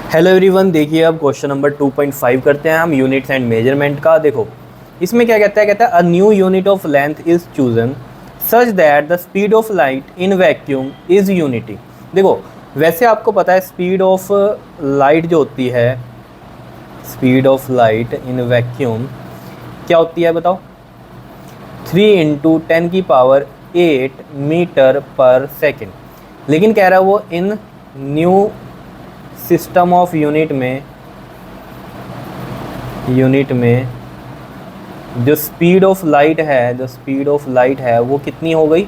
Hello everyone, देखिए अब question number 2.5 करते हैं हम यूनिट्स एंड मेजरमेंट का। देखो इसमें क्या कहता है a new unit of length is chosen such that the speed of light in vacuum is unity. देखो वैसे आपको पता है स्पीड ऑफ लाइट जो होती है, speed of light in vacuum क्या होती है बताओ, 3 × 10⁸ मीटर पर सेकेंड। लेकिन कह रहा है वो इन न्यू सिस्टम ऑफ यूनिट में जो स्पीड ऑफ लाइट है वो कितनी हो गई,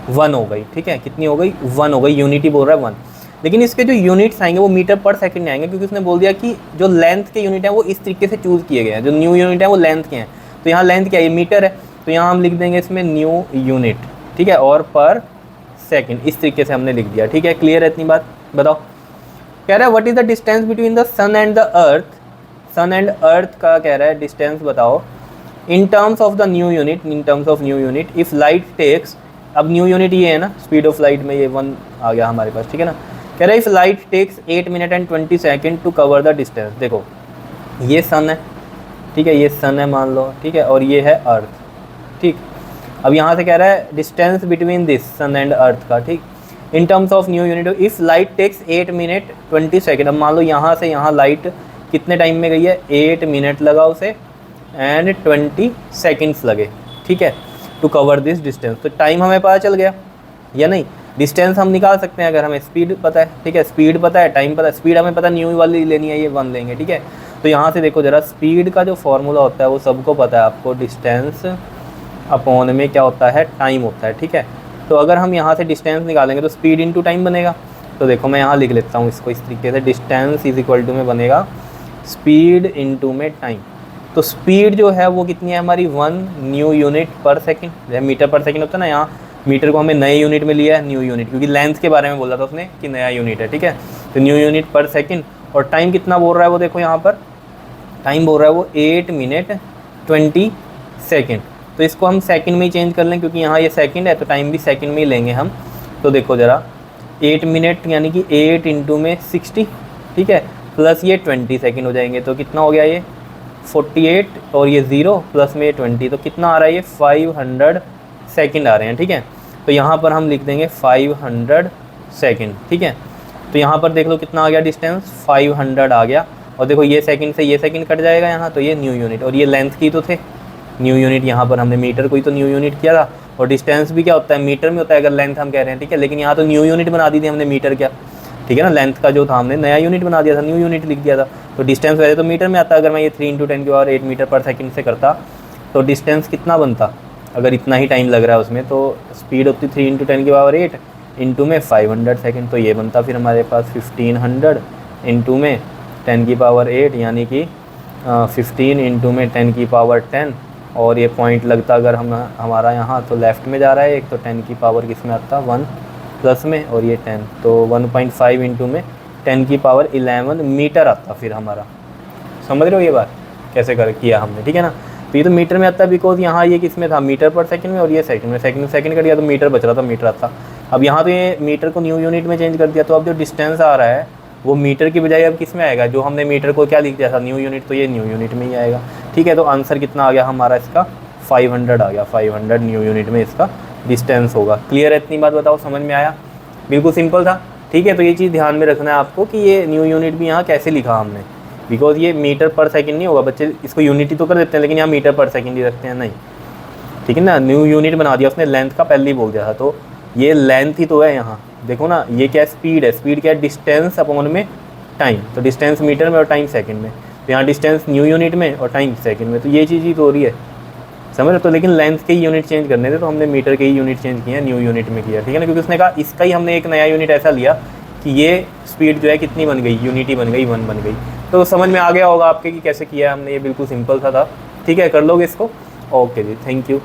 1 हो गई। ठीक है, कितनी हो गई, 1 हो गई। यूनिटी बोल रहा है 1, लेकिन इसके जो यूनिट्स आएंगे वो मीटर पर सेकंड में आएंगे, क्योंकि उसने बोल दिया कि जो लेंथ के यूनिट हैं वो इस तरीके से चूज़ किए गए हैं। जो न्यू यूनिट है वो लेंथ के हैं, तो यहाँ लेंथ क्या है, मीटर है, तो यहाँ हम लिख देंगे इसमें न्यू यूनिट। ठीक है, और पर सेकेंड इस तरीके से हमने लिख दिया। ठीक है, क्लियर है इतनी बात। बताओ कह रहा है what is the distance between the sun and the earth. Sun and earth का कह रहा है डिस्टेंस बताओ in terms of the new unit if light takes. अब न्यू यूनिट ये है ना, स्पीड ऑफ लाइट में ये 1 आ गया हमारे पास। ठीक है ना, कह रहा है if light takes 8 minute and 20 second to cover the distance. देखो ये सन है, ठीक है, ये सन है मान लो, ठीक है, और ये है अर्थ। ठीक, अब यहाँ से कह रहा है distance between this sun and earth का। ठीक, in terms of new unit if light takes 8 minute 20 second. अब मान लो यहाँ से यहाँ लाइट कितने टाइम में गई है, 8 मिनट लगा उसे एंड 20 सेकेंड्स लगे। ठीक है, टू कवर दिस डिस्टेंस। तो टाइम हमें पता चल गया या नहीं, डिस्टेंस हम निकाल सकते हैं अगर हमें स्पीड पता है। ठीक है, स्पीड पता है, टाइम पता है। स्पीड हमें पता न्यू वाली लेनी है, ये 1 लेंगे। ठीक है, तो यहाँ से देखो ज़रा, स्पीड का जो फॉर्मूला होता है वो सबको पता है आपको, डिस्टेंस अपॉन में क्या होता है, टाइम होता है। ठीक है, तो अगर हम यहाँ से डिस्टेंस निकालेंगे तो स्पीड इनटू टाइम बनेगा। तो देखो मैं यहाँ लिख लेता हूँ इसको इस तरीके से, डिस्टेंस इज इक्वल टू में बनेगा स्पीड इनटू में टाइम। तो स्पीड जो है वो कितनी है हमारी, 1 न्यू यूनिट पर सेकंड। मीटर पर सेकंड होता है ना, यहाँ मीटर को हमें नए यूनिट में लिया है, न्यू यूनिट, क्योंकि लेंथ के बारे में बोला था उसने कि नया यूनिट है। ठीक है, तो न्यू यूनिट पर सेकेंड। और टाइम कितना बोल रहा है वो देखो, यहाँ पर टाइम बोल रहा है वो 8 मिनट 20 सेकेंड। तो इसको हम सेकंड में ही चेंज कर लें, क्योंकि यहाँ ये सेकंड है तो टाइम भी सेकंड में ही लेंगे हम। तो देखो ज़रा, 8 मिनट यानी कि 8 इंटू में 60, ठीक है, प्लस ये 20 सेकंड हो जाएंगे, तो कितना हो गया ये 48, और ये 0 प्लस में 20, तो कितना आ रहा है ये 500 सेकंड आ रहे हैं। ठीक है, तो यहाँ पर हम लिख देंगे 500 सेकंड। ठीक है, तो यहाँ पर देख लो कितना आ गया डिस्टेंस, 500 आ गया। और देखो ये सेकंड से ये सेकंड कट जाएगा यहाँ, तो ये न्यू यूनिट, और ये लेंथ की तो थे न्यू यूनिट, यहाँ पर हमने मीटर को ही तो न्यू यूनिट किया था। और डिस्टेंस भी क्या होता है, मीटर में होता है अगर लेंथ हम कह रहे हैं। ठीक है, लेकिन यहाँ तो न्यू यूनिट बना दी थी हमने, मीटर क्या, ठीक है ना, लेंथ का जो था हमने नया यूनिट बना दिया था, न्यू यूनिट लिख दिया था। तो डिस्टेंस वैसे तो मीटर में आता, अगर मैं ये 3 × 10⁸ मीटर पर सेकेंड से करता तो डिस्टेंस कितना बनता, अगर इतना ही टाइम लग रहा है उसमें, तो स्पीड होती 3 × 10⁸ इंटू में 500 सेकेंड, तो ये बनता फिर हमारे पास 1500 इंटू में 10⁸, यानी कि 15 इंटू में 10⁸। और ये पॉइंट लगता अगर हम हमारा यहाँ तो लेफ़्ट में जा रहा है एक, तो 10 किस में आता, 1 प्लस में, और ये 10, तो 1.5 इंटू में 10⁻11 मीटर आता फिर हमारा। समझ रहे हो ये बात कैसे कर किया हमने, ठीक है ना। तो ये तो मीटर में आता है, बिकॉज यहाँ ये किस में था, मीटर पर सेकंड में, और ये सेकंड में, सेकंड कट गया तो मीटर बच रहा था, मीटर आता। अब यहाँ तो ये मीटर को न्यू यूनिट में चेंज कर दिया, तो अब जो डिस्टेंस आ रहा है वो मीटर की बजाय अब किस में आएगा, जो हमने मीटर को क्या लिख दिया था न्यू यूनिट, तो ये न्यू यूनिट में ही आएगा। ठीक है, तो आंसर कितना आ गया हमारा इसका, 500 आ गया, 500 न्यू यूनिट में इसका डिस्टेंस होगा। क्लियर है इतनी बात, बताओ समझ में आया, बिल्कुल सिंपल था। ठीक है, तो ये चीज़ ध्यान में रखना है आपको कि ये न्यू यूनिट भी यहाँ कैसे लिखा हमने, बिकॉज ये मीटर पर सेकंड नहीं होगा, बच्चे इसको यूनिट ही तो कर देते हैं, लेकिन यहाँ मीटर पर सेकंड ही रखते हैं, नहीं, ठीक है ना, न्यू यूनिट बना दिया उसने, लेंथ का पहले ही बोल दिया था, तो ये लेंथ ही तो है यहाँ। देखो ना, ये क्या स्पीड है, स्पीड क्या है, डिस्टेंस अपॉन में टाइम, तो डिस्टेंस मीटर में और टाइम सेकंड में, तो यहाँ डिस्टेंस न्यू यूनिट में और टाइम सेकंड में, तो ये चीज़ ही तो हो रही है, समझ रहे। तो लेकिन लेंथ के ही यूनिट चेंज करने थे, तो हमने मीटर के ही यूनिट चेंज किए हैं, न्यू यूनिट में किया, ठीक है ना, क्योंकि उसने कहा इसका ही हमने एक नया यूनिट ऐसा लिया कि ये स्पीड जो है कितनी बन गई, यूनिटी बन गई, 1 बन गई। तो समझ में आ गया होगा आपके कि कैसे किया है हमने, ये बिल्कुल सिंपल सा था। ठीक है, कर लोगे इसको। Okay ji, thank you.